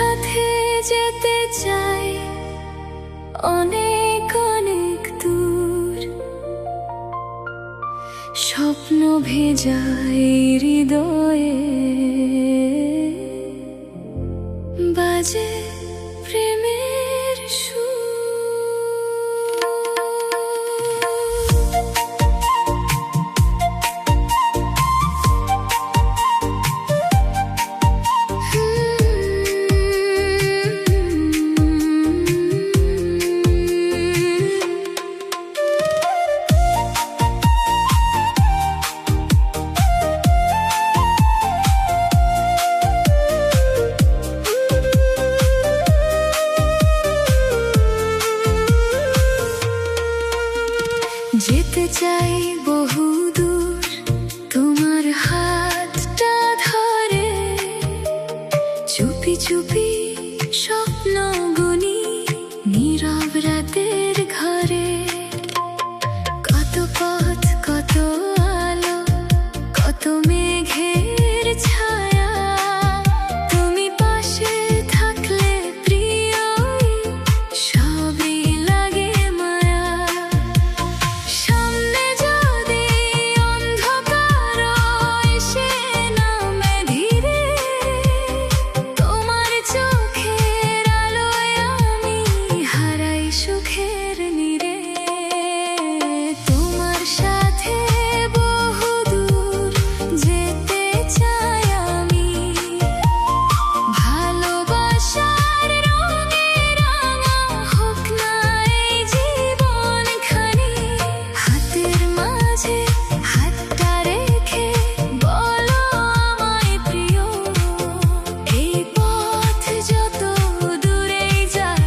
সাথে যেতে চাই অনেক অনেক দূর। স্বপ্ন ভেজা এই হৃদয়ে বাজে প্রেমের সুর। যেতে চাই বহুদূর তোমার হাতটা ধরে, চুপি চুপি স্বপ্ন গুনি নীরব রাতের ঘরে। কত পথ কত আলো কত মেঘের ছায়া, তুমি পাশে থাকলে প্রিয় সবই লাগে মায়া। সামনে যদি অন্ধকার এসে নামে ধীরে, তোমার চোখের আলোয় আমি হারাই সুখের নীড়ে। তোমার সাথে বহুদূর যেতে চাই আমি, ভালোবাসার রঙে রাঙা হোক না এই জীবনখানি। হাতের মাঝে হাতটা রেখে বলো আমায় প্রিয়, এই পথ যত দূরেই যাক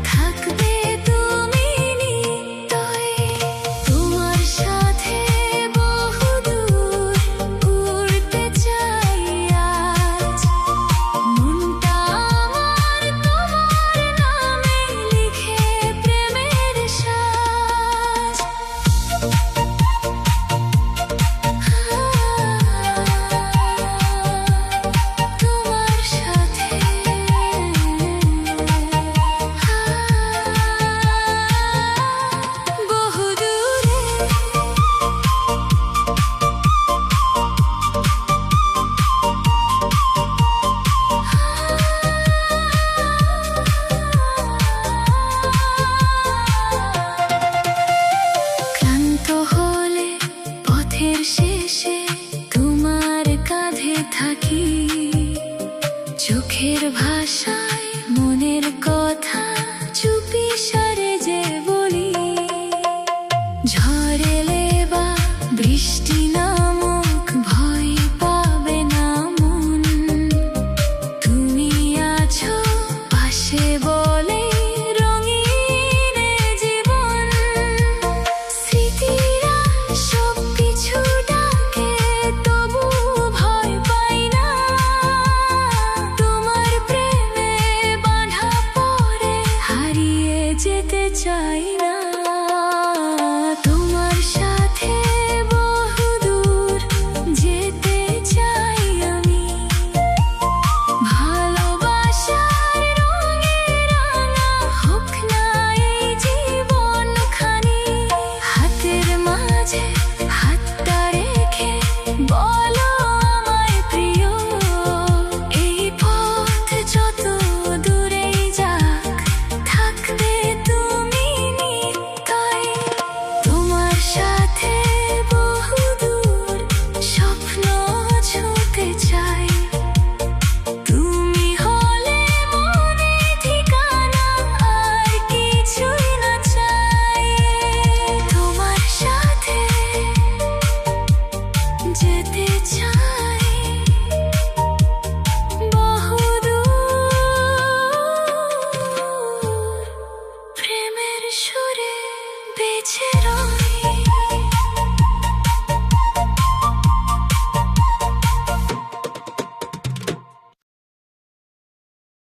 থাকবে তুমি নিত্যই। তোমার সাথে বহুদূর উড়তে চাই আজ, মনটা আমার তোমার নামে লিখে প্রেমের সাজ। তোমার সাথে বহুদূরে। ক্লান্ত হলে পথের শেষে তোমার কাঁধে থাকি, চোখের ভাষা